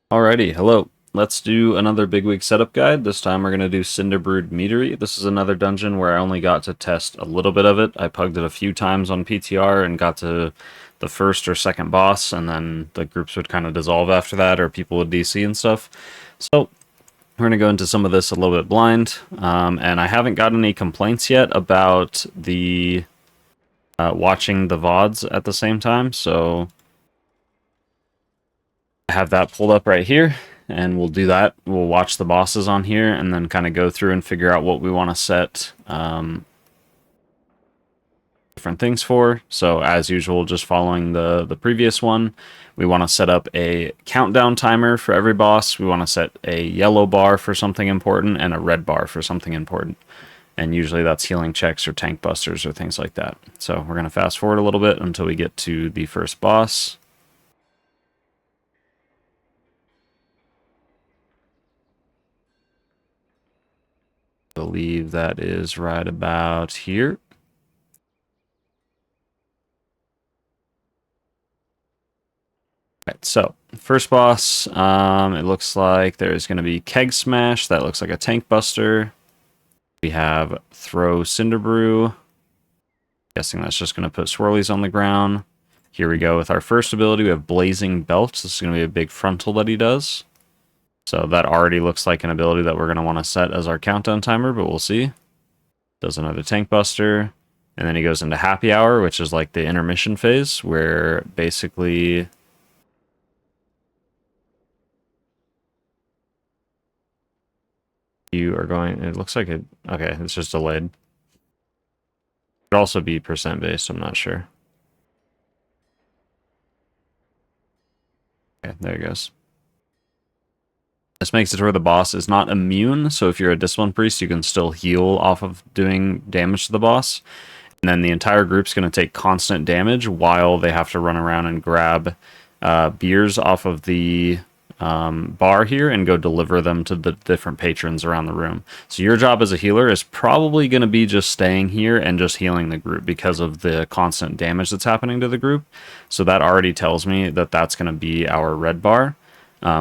Alrighty, hello. Let's do another Bigwig setup guide. This time we're going to do Cinderbrew Meadery. This is another dungeon where I only got to test a little bit of it. I pugged it a few times on PTR and got to the first or second boss, and then the groups would kind of dissolve after that, or people would DC and stuff. So we're going to go into some of this a little bit blind, and I haven't gotten any complaints yet about the watching the VODs at the same time, so I have that pulled up right here, and we'll do that. We'll watch the bosses on here and then kind of go through and figure out what we want to set different things for. So as usual, just following the previous one, we want to set up a countdown timer for every boss. We want to set a yellow bar for something important and a red bar for something important. And usually that's healing checks or tank busters or things like that. So we're going to fast forward a little bit until we get to the first boss. I believe that is right about here. Right, so first boss, it looks like there's going to be Keg Smash. That looks like a tank buster. We have Throw Cinderbrew. Guessing that's just going to put swirlies on the ground. Here we go with our first ability. We have Blazing Belt. This is going to be a big frontal that he does. So that already looks like an ability that we're going to want to set as our countdown timer, but we'll see. Does another tank buster. And then he goes into Happy Hour, which is like the intermission phase, where basically you are going, it looks like it, okay, it's just delayed. It could also be percent based, I'm not sure. Okay, there it goes. This makes it where the boss is not immune, so if you're a Discipline Priest, you can still heal off of doing damage to the boss. And then the entire group's going to take constant damage while they have to run around and grab beers off of the bar here and go deliver them to the different patrons around the room. So your job as a healer is probably going to be just staying here and just healing the group because of the constant damage that's happening to the group. So that already tells me that that's going to be our red bar.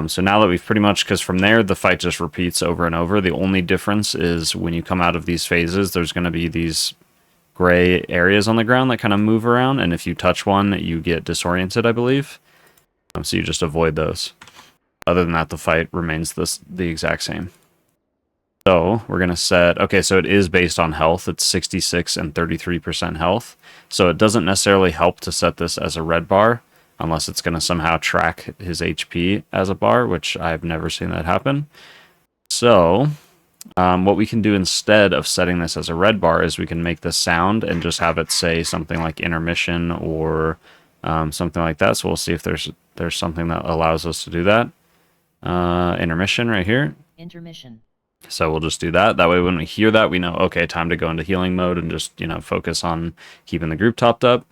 So now that we've pretty much, because from there the fight just repeats over and over, the only difference is when you come out of these phases, there's going to be these gray areas on the ground that kind of move around, and if you touch one, you get disoriented, I believe. So you just avoid those. Other than that, the fight remains the exact same. So we're going to set, okay, so it is based on health. It's 66 and 33% health. So it doesn't necessarily help to set this as a red bar, unless it's going to somehow track his HP as a bar, which I've never seen that happen. So what we can do instead of setting this as a red bar is we can make this sound and just have it say something like intermission or something like that. So we'll see if there's something that allows us to do that. Intermission right here. Intermission. So we'll just do that. That way when we hear that, we know, okay, time to go into healing mode and just, focus on keeping the group topped up.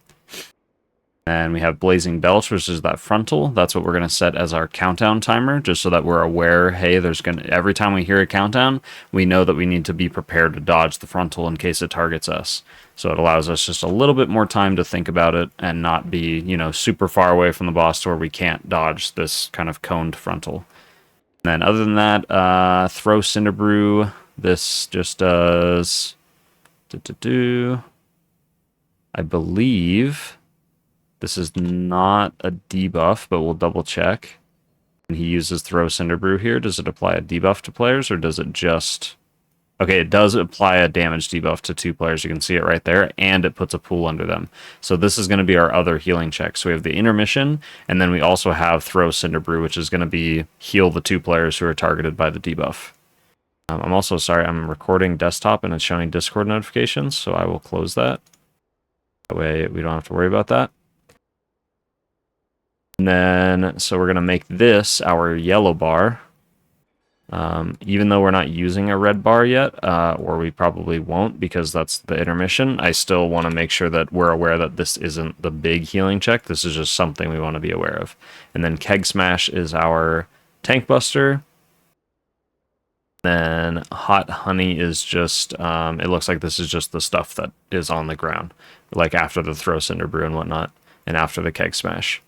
And we have Blazing Belch, which is that frontal. That's what we're going to set as our countdown timer, just so that we're aware, hey, every time we hear a countdown, we know that we need to be prepared to dodge the frontal in case it targets us. So it allows us just a little bit more time to think about it and not be, super far away from the boss to where we can't dodge this kind of coned frontal. And then other than that, Throw Cinderbrew. This just does... I believe... This is not a debuff, but we'll double check. And he uses Throw Cinderbrew here. Does it apply a debuff to players, or does it just... Okay, it does apply a damage debuff to 2 players. You can see it right there, and it puts a pool under them. So this is going to be our other healing check. So we have the intermission, and then we also have Throw Cinderbrew, which is going to be heal the 2 players who are targeted by the debuff. I'm also sorry, I'm recording desktop, and it's showing Discord notifications, so I will close that. That way we don't have to worry about that. And then, so we're going to make this our yellow bar. Even though we're not using a red bar yet, or we probably won't because that's the intermission, I still want to make sure that we're aware that this isn't the big healing check. This is just something we want to be aware of. And then Keg Smash is our tank buster. Then Hot Honey is just, it looks like this is just the stuff that is on the ground, like after the Throw Cinderbrew and whatnot, and after the Keg Smash.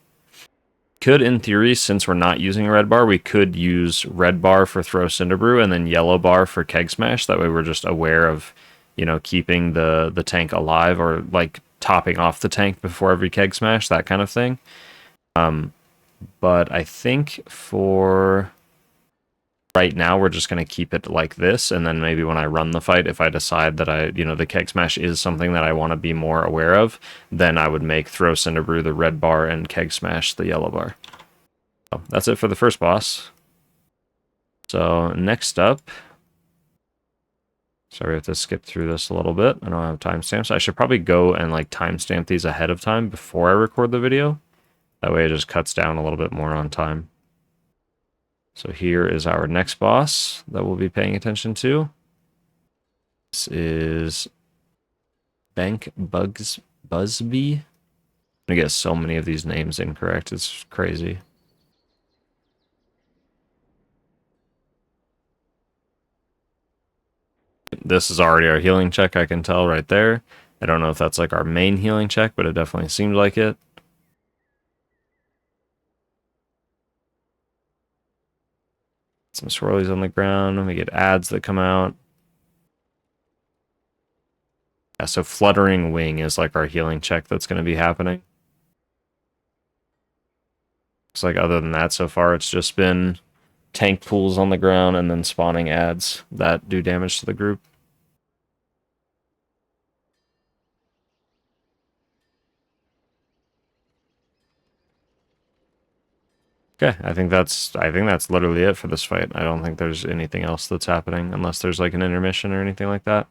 Could, in theory, since we're not using red bar, we could use red bar for throw Cinderbrew and then yellow bar for keg smash. That way we're just aware of, keeping the tank alive, or like topping off the tank before every keg smash, that kind of thing. But I think for right now, we're just going to keep it like this, and then maybe when I run the fight, if I decide that the keg smash is something that I want to be more aware of, then I would make throw Cinderbrew the red bar and keg smash the yellow bar. So that's it for the first boss. So next up, sorry, we have to skip through this a little bit. I don't have timestamps. I should probably go and like timestamp these ahead of time before I record the video. That way it just cuts down a little bit more on time. So here is our next boss that we'll be paying attention to. This is Benk Buzzbee. I'm gonna get so many of these names incorrect. It's crazy. This is already our healing check, I can tell right there. I don't know if that's like our main healing check, but it definitely seemed like it. Some swirlies on the ground, and we get ads that come out. Yeah, so Fluttering Wing is like our healing check that's going to be happening. Looks like other than that, so far it's just been tank pools on the ground and then spawning ads that do damage to the group. Okay, I think that's literally it for this fight. I don't think there's anything else that's happening unless there's like an intermission or anything like that.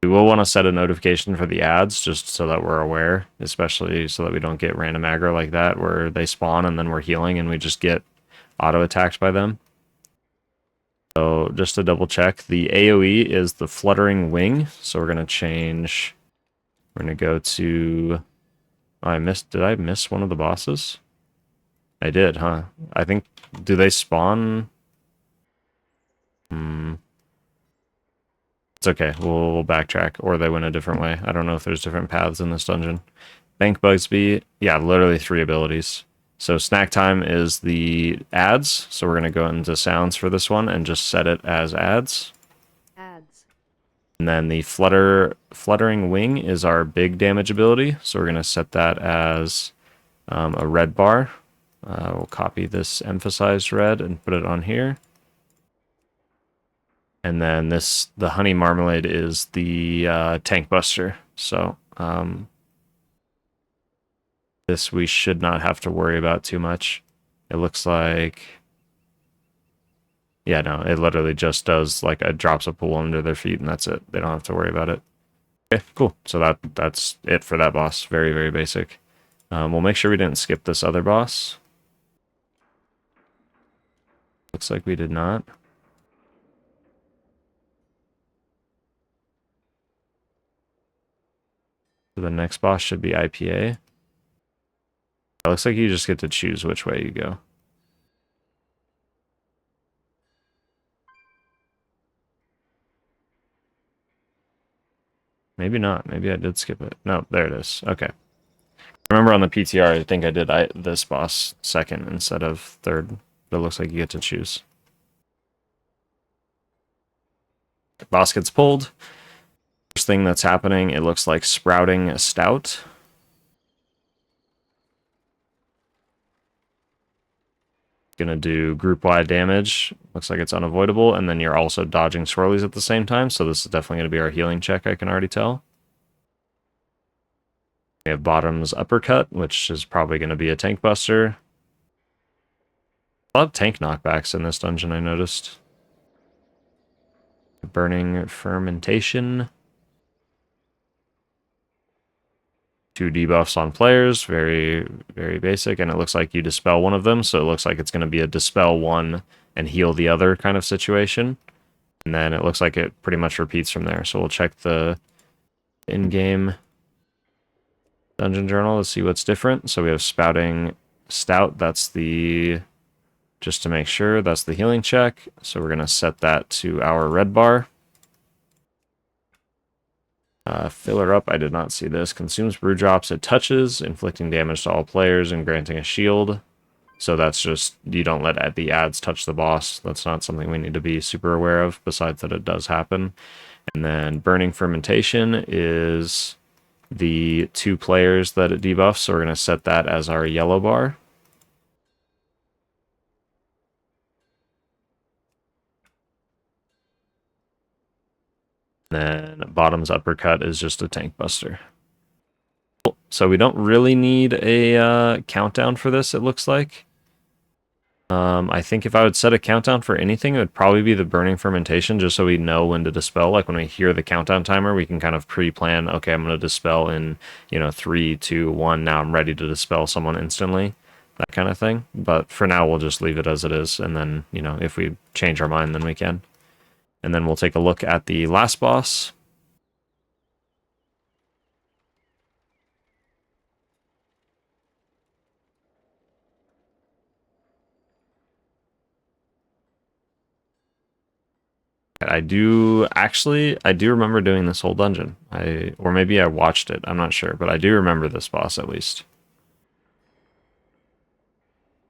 We will want to set a notification for the ads just so that we're aware, especially so that we don't get random aggro like that where they spawn and then we're healing and we just get auto-attacked by them. So just to double check, the AoE is the Fluttering Wing. So we're going to change, we're going to go to, oh, did I miss one of the bosses? I did, huh? I think, do they spawn? It's okay, we'll backtrack, or they went a different way. I don't know if there's different paths in this dungeon. Benk Buzzbee, yeah, literally 3 abilities. So snack time is the ads. So we're going to go into sounds for this one and just set it as ads. And then the Fluttering Wing is our big damage ability. So we're going to set that as a red bar. We'll copy this emphasized red and put it on here. And then the Honey Marmalade is the tank buster. So this we should not have to worry about too much. It looks like, yeah, no, it literally just does like drops a pool under their feet and that's it. They don't have to worry about it. Okay, cool. So that's it for that boss. Very, very basic. We'll make sure we didn't skip this other boss. Looks like we did not. So the next boss should be IPA. It looks like you just get to choose which way you go. Maybe not. Maybe I did skip it. No, there it is. Okay. Remember on the PTR, I think I did this boss second instead of third. But it looks like you get to choose. The boss gets pulled. First thing that's happening, it looks like sprouting a stout. Gonna do group-wide damage. Looks like it's unavoidable, and then you're also dodging swirlies at the same time, so this is definitely gonna be our healing check, I can already tell. We have Bottom's Uppercut, which is probably gonna be a tank buster. A lot of tank knockbacks in this dungeon, I noticed. Burning Fermentation. 2 debuffs on players, very, very basic, and it looks like you dispel one of them, so it looks like it's going to be a dispel one and heal the other kind of situation. And then it looks like it pretty much repeats from there. So we'll check the in-game dungeon journal to see what's different. So we have Spouting Stout, that's the just to make sure. That's the healing check. So we're going to set that to our red bar. Filler up, I did not see this. Consumes brew drops it touches, inflicting damage to all players and granting a shield. So that's just, you don't let the ads touch the boss. That's not something we need to be super aware of, besides that it does happen. And then Burning Fermentation is the 2 players that it debuffs, so we're going to set that as our yellow bar. Then Bottom's Uppercut is just a tank buster. So we don't really need a countdown for this, it looks like. I think if I would set a countdown for anything, it would probably be the Burning Fermentation, just so we know when to dispel. Like when we hear the countdown timer, we can kind of pre-plan, okay, I'm going to dispel in, 3, 2, 1, now I'm ready to dispel someone instantly, that kind of thing. But for now, we'll just leave it as it is, and then, if we change our mind, then we can. And then we'll take a look at the last boss. I do remember doing this whole dungeon. Or maybe I watched it, I'm not sure, but I do remember this boss at least.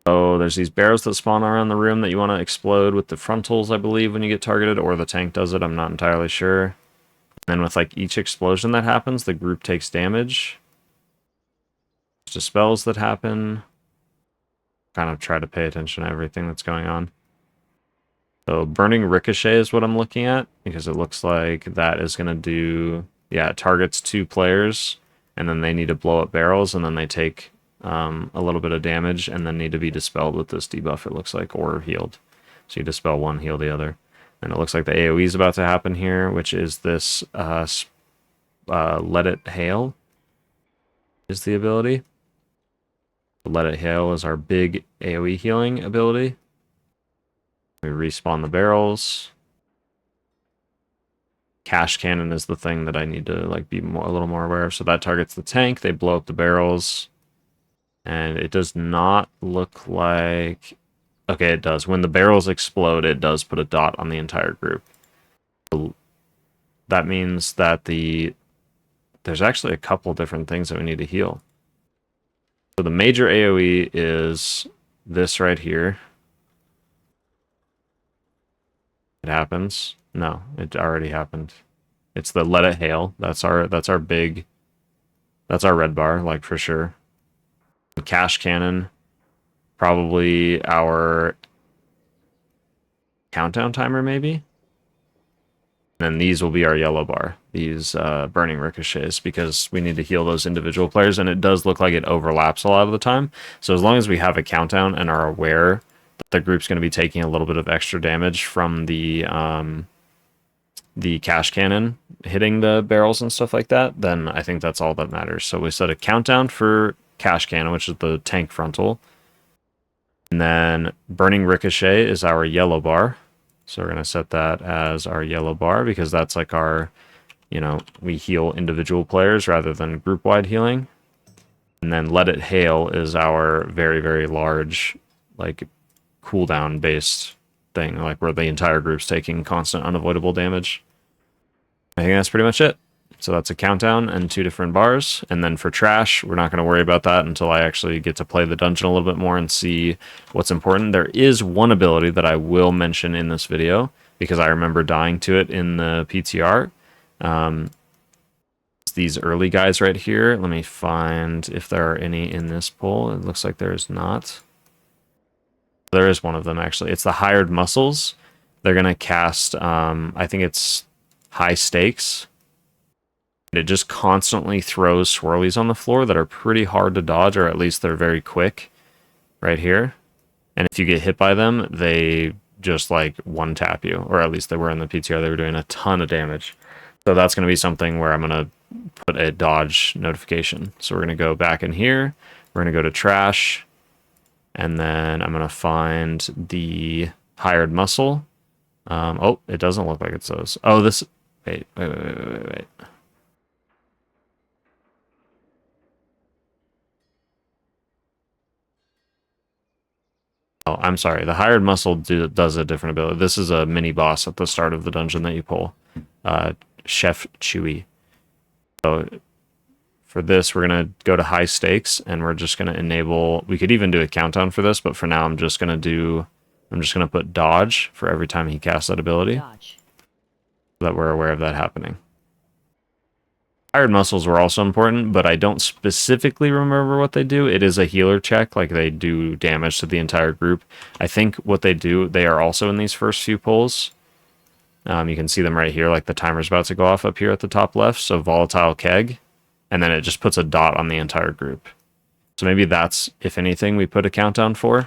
So there's these barrels that spawn around the room that you want to explode with the frontals, I believe, when you get targeted, or the tank does it, I'm not entirely sure. And then with like each explosion that happens, the group takes damage. There's just spells that happen. Kind of try to pay attention to everything that's going on. So Burning Ricochet is what I'm looking at, because it looks like that is going to do, yeah, it targets 2 players, and then they need to blow up barrels, and then they take a little bit of damage, and then need to be dispelled with this debuff, it looks like, or healed. So you dispel one, heal the other. And it looks like the AoE is about to happen here, which is this Let It Hail is the ability. Let It Hail is our big AoE healing ability. We respawn the barrels. Cash Cannon is the thing that I need to like be a little more aware of. So that targets the tank. They blow up the barrels. And it does not look like... Okay, it does. When the barrels explode, it does put a dot on the entire group. So that means that there's actually a couple different things that we need to heal. So the major AoE is this right here. It happens. No, it already happened. It's the Let It Hail. That's our red bar, like for sure. The Cash Cannon, probably our countdown timer, maybe. And then these will be our yellow bar, these Burning Ricochets, because we need to heal those individual players, and it does look like it overlaps a lot of the time. So as long as we have a countdown and are aware that the group's going to be taking a little bit of extra damage from the Cash Cannon hitting the barrels and stuff like that, then I think that's all that matters. So we set a countdown for Cash Cannon, which is the tank frontal. And then Burning Ricochet is our yellow bar. So we're going to set that as our yellow bar, because that's like our, we heal individual players rather than group-wide healing. And then Let It Hail is our very, very large, like, cooldown-based thing, like where the entire group's taking constant, unavoidable damage. I think that's pretty much it. So that's a countdown and 2 different bars. And then for trash, we're not going to worry about that until I actually get to play the dungeon a little bit more and see what's important. There is one ability that I will mention in this video, because I remember dying to it in the PTR. It's these early guys right here. Let me find if there are any in this poll. It looks like there is not. There is one of them, actually. It's the Hired Muscles. They're going to cast, I think it's High Stakes. It just constantly throws swirlies on the floor that are pretty hard to dodge, or at least they're very quick right here. And if you get hit by them, they just like one tap you, or at least they were in the PTR. They were doing a ton of damage. So that's going to be something where I'm going to put a dodge notification. So we're going to go back in here. We're going to go to trash. And then I'm going to find the Hired Muscle. Oh, it doesn't look like it's those. Oh, this... Wait. Oh, I'm sorry. The hired muscle does a different ability. This is a mini boss at the start of the dungeon that you pull. Chef Chewy. So for this, we're going to go to high stakes, and we're just going to enable... We could even do a countdown for this, but for now I'm just going to put dodge for every time he casts that ability. Dodge. So that we're aware of that happening. Hired muscles were also important, but I don't specifically remember what they do. It is a healer check, like they do damage to the entire group. I think what they do, they are also in these first few pulls. You can see them right here, like the timer's about to go off up here at the top left. So volatile keg, and then it just puts a dot on the entire group. So maybe that's, if anything, we put a countdown for.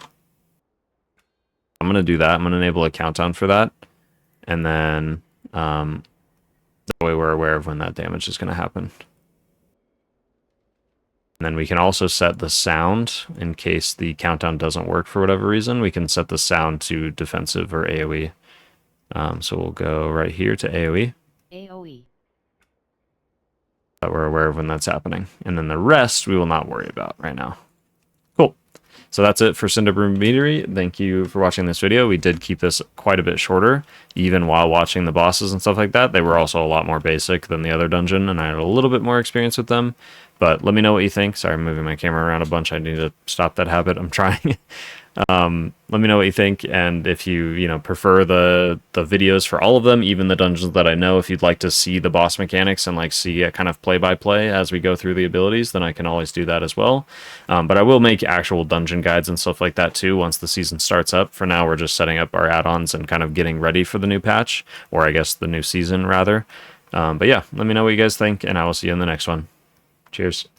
I'm going to do that. I'm going to enable a countdown for that. And then that way we're aware of when that damage is going to happen. And then we can also set the sound in case the countdown doesn't work for whatever reason. We can set the sound to defensive or AoE. So we'll go right here to AoE. AoE. That we're aware of when that's happening. And then the rest we will not worry about right now. Cool. So that's it for Cinderbrew Meadery. Thank you for watching this video. We did keep this quite a bit shorter, even while watching the bosses and stuff like that. They were also a lot more basic than the other dungeon, and I had a little bit more experience with them. But let me know what you think. Sorry, I'm moving my camera around a bunch. I need to stop that habit. I'm trying. Let me know what you think, and if you prefer the videos for all of them, even the dungeons that I know. If you'd like to see the boss mechanics and like see a kind of play-by-play as we go through the abilities, then I can always do that as well. But I will make actual dungeon guides and stuff like that too once the season starts up. For now, we're just setting up our add-ons and kind of getting ready for the new patch, or I guess the new season rather. But yeah, let me know what you guys think, and I will see you in the next one. Cheers.